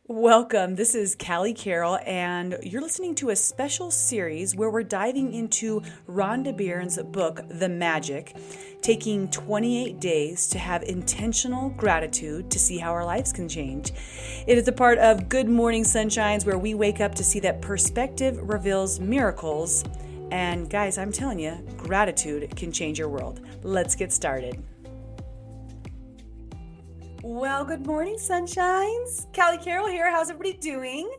Welcome. This is Callie Carroll, and you're listening to a special series where we're diving into Rhonda Byrne's book, The Magic, taking 28 days to have intentional gratitude to see how our lives can change. It is a part of Good Morning Sunshines where we wake up to see that perspective reveals miracles. And guys, I'm telling you, gratitude can change your world. Let's get started. Well, good morning, sunshines. Callie Carroll here. How's everybody doing?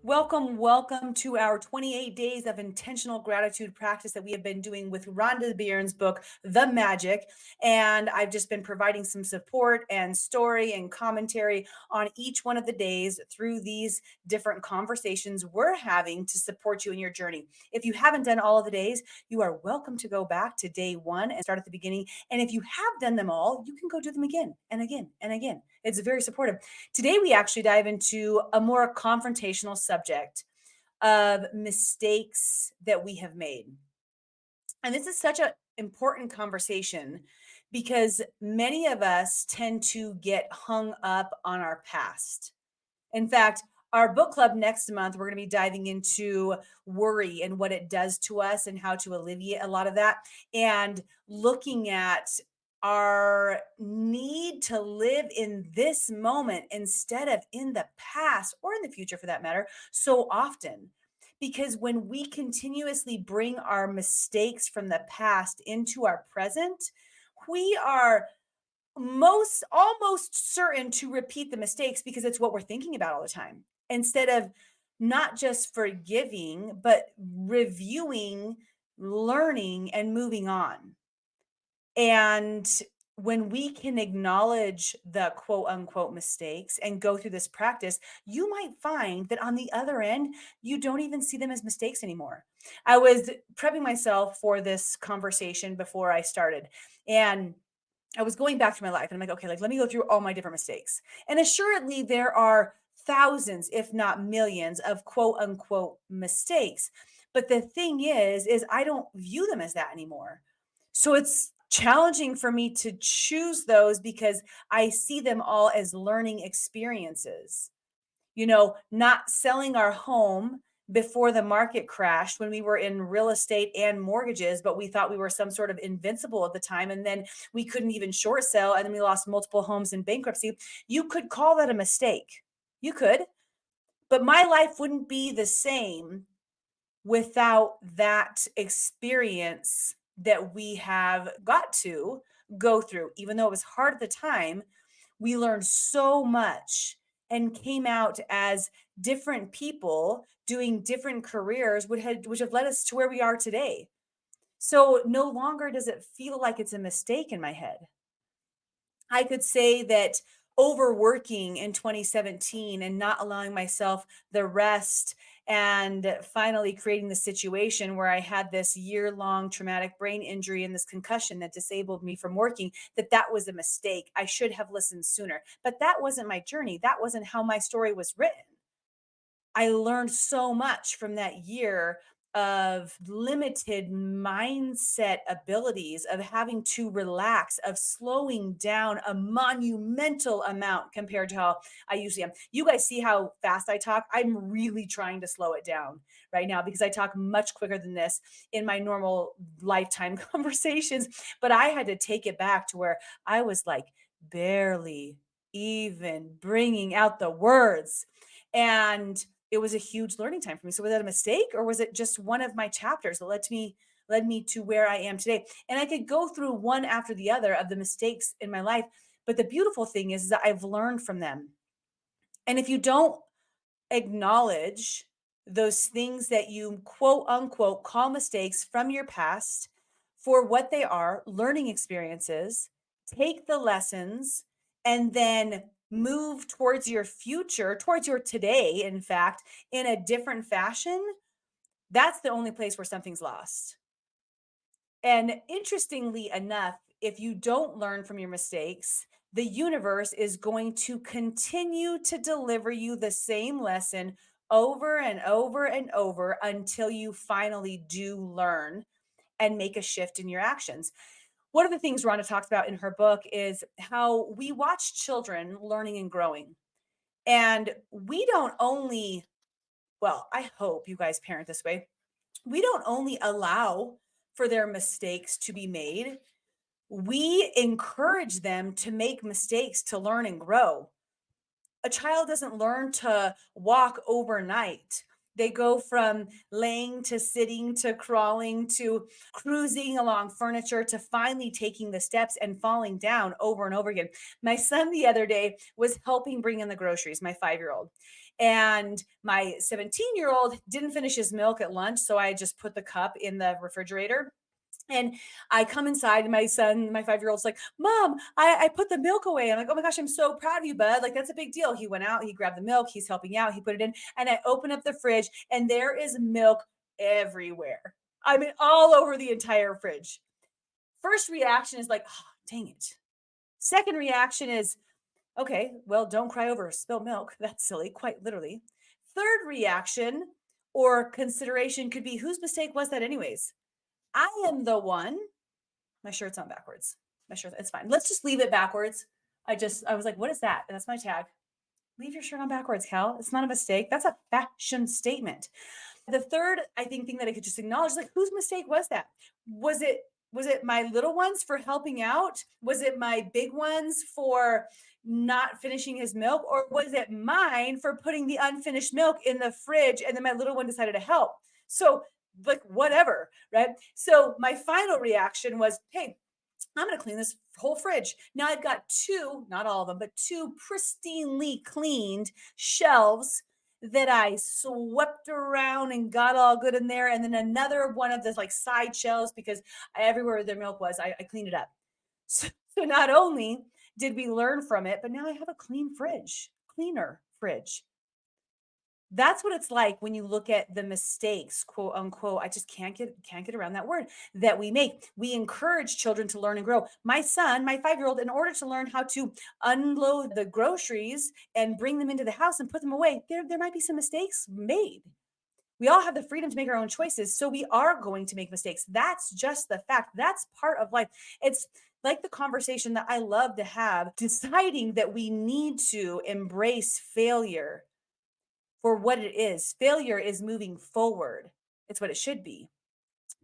Welcome to our 28 days of intentional gratitude practice that we have been doing with Rhonda Byrne's book, The Magic. And I've just been providing some support and story and commentary on each one of the days through these different conversations we're having to support you in your journey. If you haven't done all of the days, you are welcome to go back to day one and start at the beginning. And if you have done them all, you can go do them again and again and again. It's very supportive. Today, we actually dive into a more confrontational subject of mistakes that we have made. And this is such an important conversation because many of us tend to get hung up on our past. In fact, our book club next month, we're going to be diving into worry and what it does to us and how to alleviate a lot of that, and looking at our need to live in this moment instead of in the past or in the future for that matter so often. Because when we continuously bring our mistakes from the past into our present, we are most almost certain to repeat the mistakes because it's what we're thinking about all the time, instead of not just forgiving but reviewing, learning and moving on. And when we can acknowledge the quote unquote mistakes and go through this practice, you might find that on the other end, you don't even see them as mistakes anymore. I was prepping myself for this conversation before I started, and I was going back through my life and I'm like, okay, like let me go through all my different mistakes. And assuredly, there are thousands, if not millions, of quote unquote mistakes. But the thing is I don't view them as that anymore. So it's challenging for me to choose those because I see them all as learning experiences. Not selling our home before the market crashed when we were in real estate and mortgages, but we thought we were some sort of invincible at the time. And then we couldn't even short sell. And then we lost multiple homes in bankruptcy. You could call that a mistake. You could, but my life wouldn't be the same without that experience that we have got to go through. Even though it was hard at the time, we learned so much and came out as different people doing different careers, which have led us to where we are today. So no longer does it feel like it's a mistake in my head. I could say that overworking in 2017 and not allowing myself the rest, and finally creating the situation where I had this year-long traumatic brain injury and this concussion that disabled me from working, that was a mistake. I should have listened sooner. But that wasn't my journey. That wasn't how my story was written. I learned so much from that year of limited mindset abilities, of having to relax, of slowing down a monumental amount compared to how I usually am. You guys see how fast I talk? I'm really trying to slow it down right now because I talk much quicker than this in my normal lifetime conversations. But I had to take it back to where I was like barely even bringing out the words. And it was a huge learning time for me. So was that a mistake or was it just one of my chapters that led me to where I am today? And I could go through one after the other of the mistakes in my life, but the beautiful thing is that I've learned from them. And if you don't acknowledge those things that you quote unquote call mistakes from your past for what they are, learning experiences, take the lessons, and then move towards your future, towards your today, in fact, in a different fashion, that's the only place where something's lost. And interestingly enough, if you don't learn from your mistakes, the universe is going to continue to deliver you the same lesson over and over and over until you finally do learn and make a shift in your actions. One of the things Rhonda talks about in her book is how we watch children learning and growing. And we don't only, well, I hope you guys parent this way. We don't only allow for their mistakes to be made, we encourage them to make mistakes to learn and grow. A child doesn't learn to walk overnight. They go from laying to sitting to crawling to cruising along furniture to finally taking the steps and falling down over and over again. My son the other day was helping bring in the groceries, my 5-year-old. And my 17-year-old didn't finish his milk at lunch. So I just put the cup in the refrigerator and I come inside, and my son, my 5-year-old's like, Mom, I put the milk away. I'm like, oh my gosh, I'm so proud of you, bud. Like, that's a big deal. He went out, he grabbed the milk, he's helping out, he put it in. And I open up the fridge, and there is milk everywhere. I mean, all over the entire fridge. First reaction is like, oh, dang it. Second reaction is, okay, well, don't cry over spilled milk. That's silly, quite literally. Third reaction or consideration could be, whose mistake was that, anyways? I am the one. My shirt's on backwards. My shirt, it's fine. Let's just leave it backwards. I was like, what is that? And that's my tag. Leave your shirt on backwards, Cal. It's not a mistake. That's a fashion statement. The third, I think, thing that I could just acknowledge, like, whose mistake was that? Was it my little ones for helping out? Was it my big ones for not finishing his milk? Or was it mine for putting the unfinished milk in the fridge and then my little one decided to help? So, like, whatever, right? So my final reaction was, hey, I'm going to clean this whole fridge. Now I've got two, not all of them, but two pristinely cleaned shelves that I swept around and got all good in there. And then another one of the like side shelves because everywhere their milk was, I cleaned it up. So not only did we learn from it, but now I have a clean fridge, cleaner fridge. That's what it's like when you look at the mistakes, quote unquote. I just can't get around that word that we make. We encourage children to learn and grow. My son, my 5-year-old, in order to learn how to unload the groceries and bring them into the house and put them away, there might be some mistakes made. We all have the freedom to make our own choices, so we are going to make mistakes. That's just the fact. That's part of life. It's like the conversation that I love to have, deciding that we need to embrace failure for what it is. Failure is moving forward. It's what it should be.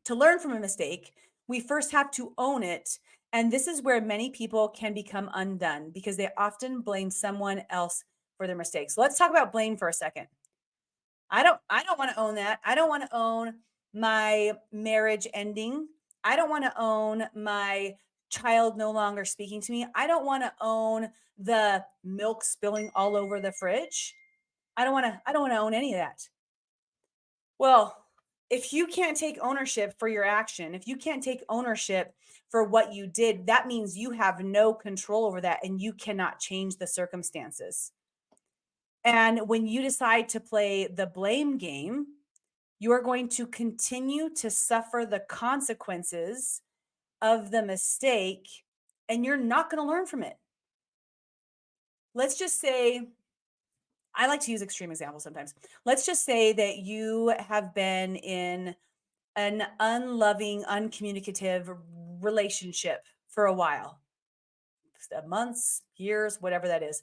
To learn from a mistake, we first have to own it. And this is where many people can become undone because they often blame someone else for their mistakes. Let's talk about blame for a second. I don't want to own that. I don't want to own my marriage ending. I don't want to own my child no longer speaking to me. I don't want to own the milk spilling all over the fridge. I don't want to own any of that. Well, if you can't take ownership for your action, if you can't take ownership for what you did, that means you have no control over that and you cannot change the circumstances. And when you decide to play the blame game, you are going to continue to suffer the consequences of the mistake and you're not going to learn from it. Let's just say, I like to use extreme examples sometimes. Let's just say that you have been in an unloving, uncommunicative relationship for a while, months, years, whatever that is.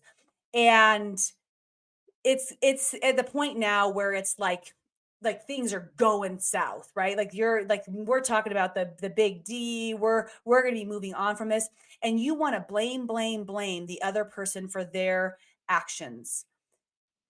And it's at the point now where it's like things are going south, right? Like you're like we're talking about the big D. We're going to be moving on from this and you want to blame the other person for their actions.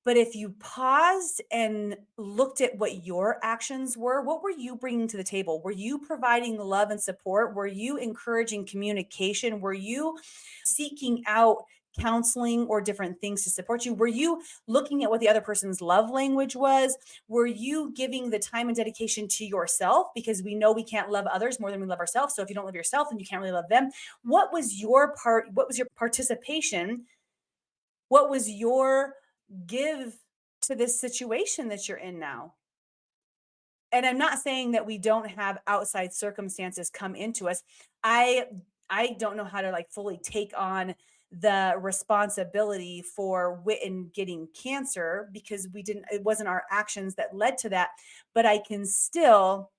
But if you paused and looked at what your actions were, what were you bringing to the table? Were you providing love and support? Were you encouraging communication? Were you seeking out counseling or different things to support you? Were you looking at what the other person's love language was? Were you giving the time and dedication to yourself? Because we know we can't love others more than we love ourselves. So if you don't love yourself, then you can't really love them. What was your part? What was your participation? What was your give to this situation that you're in now? And I'm not saying that we don't have outside circumstances come into us. I I don't know how to like fully take on the responsibility for Witten getting cancer because it wasn't our actions that led to that, but I can still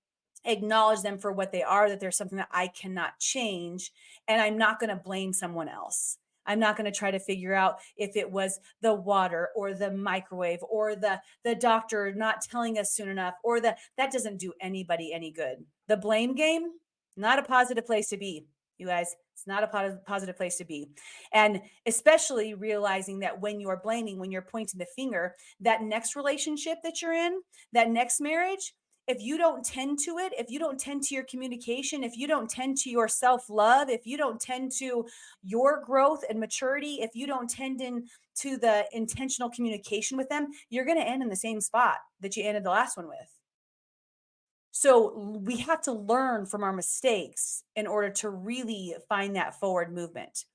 acknowledge them for what they are, that there's something that I cannot change, and I'm not going to blame someone else. I'm not going to try to figure out if it was the water or the microwave or the doctor not telling us soon enough or that doesn't do anybody any good. The blame game, not a positive place to be. You guys, it's not a positive place to be. And especially realizing that when you're blaming, when you're pointing the finger, that next relationship that you're in, that next marriage, if you don't tend to it, if you don't tend to your communication, if you don't tend to your self love, if you don't tend to your growth and maturity, if you don't tend in to the intentional communication with them, you're going to end in the same spot that you ended the last one with. So we have to learn from our mistakes in order to really find that forward movement.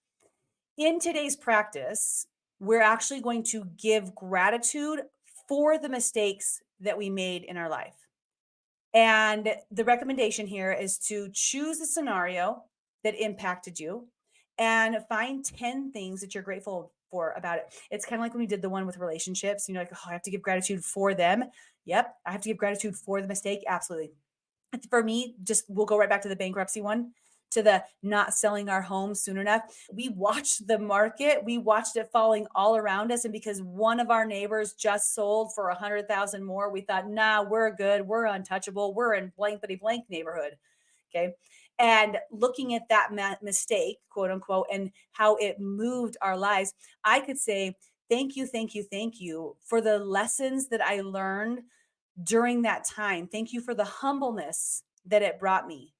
In today's practice, we're actually going to give gratitude for the mistakes that we made in our life. And the recommendation here is to choose a scenario that impacted you and find 10 things that you're grateful for about it. It's kind of like when we did the one with relationships, like, oh, I have to give gratitude for them. Yep. I have to give gratitude for the mistake. Absolutely. For me, just we'll go right back to the bankruptcy one, to the not selling our home soon enough. We watched the market, we watched it falling all around us. And because one of our neighbors just sold for 100,000 more, we thought, nah, we're good. We're untouchable. We're in blankety blank neighborhood. Okay. And looking at that mistake, quote unquote, and how it moved our lives, I could say, thank you, thank you, thank you for the lessons that I learned during that time. Thank you for the humbleness that it brought me.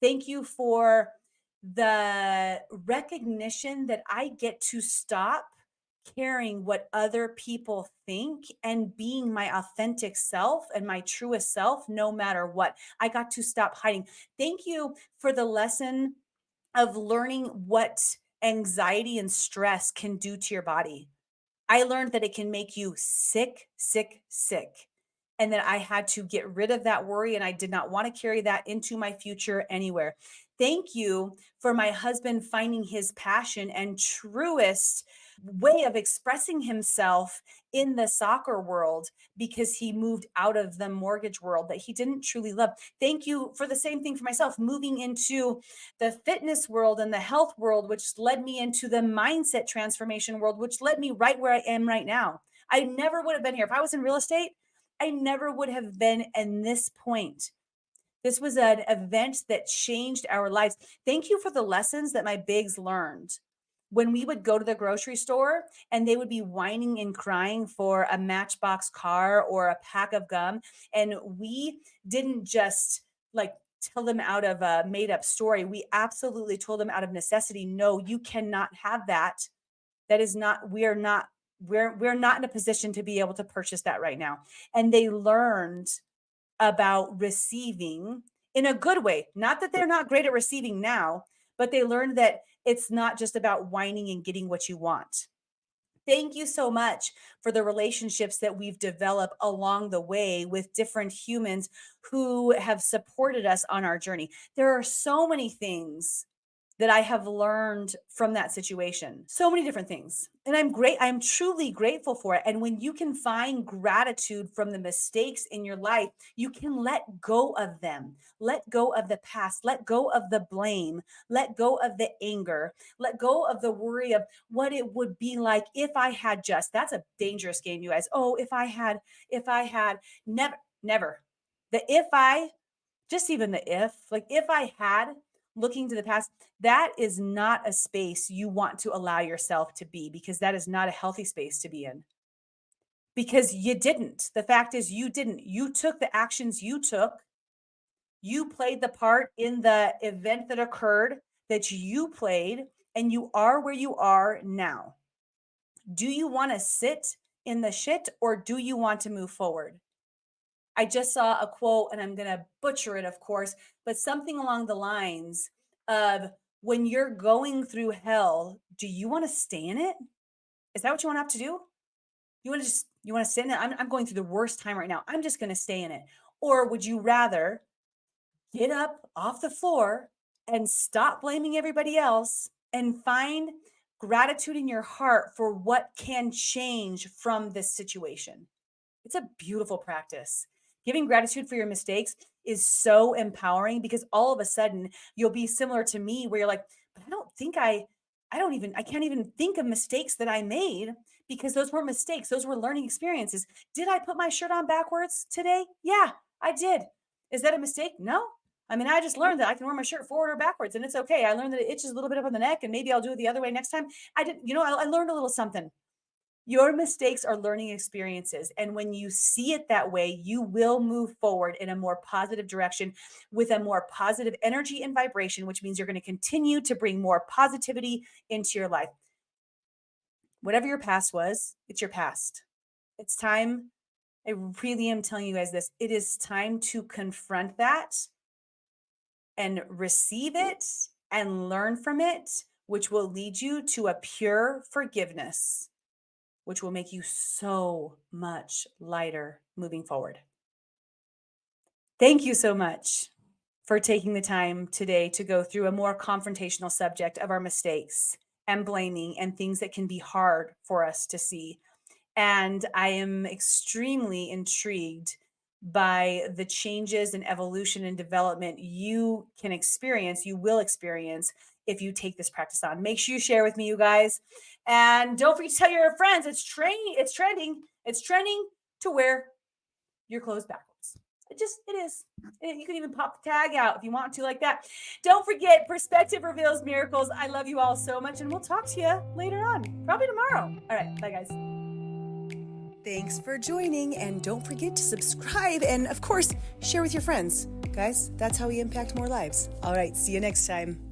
Thank you for the recognition that I get to stop caring what other people think and being my authentic self and my truest self, no matter what. I got to stop hiding. Thank you for the lesson of learning what anxiety and stress can do to your body. I learned that it can make you sick, sick, sick. And that I had to get rid of that worry and I did not want to carry that into my future anywhere. Thank you for my husband finding his passion and truest way of expressing himself in the soccer world because he moved out of the mortgage world that he didn't truly love. Thank you for the same thing for myself, moving into the fitness world and the health world, which led me into the mindset transformation world, which led me right where I am right now. I never would have been here. If I was in real estate, I never would have been in this point. This was an event that changed our lives. Thank you for the lessons that my bigs learned. When we would go to the grocery store and they would be whining and crying for a Matchbox car or a pack of gum, and we didn't just like tell them out of a made up story. We absolutely told them out of necessity, no, you cannot have that. That is not, we're not in a position to be able to purchase that right now. And they learned about receiving in a good way. Not that they're not great at receiving now, but they learned that it's not just about whining and getting what you want. Thank you so much for the relationships that we've developed along the way with different humans who have supported us on our journey. There are so many things that I have learned from that situation. So many different things. And I'm truly grateful for it. And when you can find gratitude from the mistakes in your life, you can let go of them. Let go of the past, let go of the blame, let go of the anger, let go of the worry of what it would be like if I had just. That's a dangerous game, you guys. Oh, if I had never, never. The if I, just even the like if I had, looking to the past, that is not a space you want to allow yourself to be, because that is not a healthy space to be in. Because you didn't. The fact is, you didn't. You took the actions you took. You played the part in the event that occurred that you played, and you are where you are now. Do you want to sit in the shit or do you want to move forward? I just saw a quote and I'm going to butcher it, of course, but something along the lines of, when you're going through hell, do you want to stay in it? Is that what you want to have to do? You want to sit in it? I'm going through the worst time right now. I'm just going to stay in it. Or would you rather get up off the floor and stop blaming everybody else and find gratitude in your heart for what can change from this situation? It's a beautiful practice. Giving gratitude for your mistakes is so empowering, because all of a sudden you'll be similar to me where you're like, but I can't even think of mistakes that I made because those weren't mistakes. Those were learning experiences. Did I put my shirt on backwards today? Yeah, I did. Is that a mistake? No. I mean, I just learned that I can wear my shirt forward or backwards and it's okay. I learned that it itches a little bit up on the neck and maybe I'll do it the other way next time. I didn't, I learned a little something. Your mistakes are learning experiences. And when you see it that way, you will move forward in a more positive direction with a more positive energy and vibration, which means you're going to continue to bring more positivity into your life. Whatever your past was, it's your past. It's time. I really am telling you guys this. It is time to confront that and receive it and learn from it, which will lead you to a pure forgiveness, which will make you so much lighter moving forward. Thank you so much for taking the time today to go through a more confrontational subject of our mistakes and blaming and things that can be hard for us to see. And I am extremely intrigued by the changes and evolution and development you will experience if you take this practice on. Make sure you share with me, you guys. And don't forget to tell your friends it's trending to wear your clothes backwards. It is. You can even pop the tag out if you want to like that. Don't forget, perspective reveals miracles. I love you all so much, and we'll talk to you later on, probably tomorrow. All right, bye guys. Thanks for joining, and don't forget to subscribe and, of course, share with your friends. Guys, that's how we impact more lives. All right, see you next time.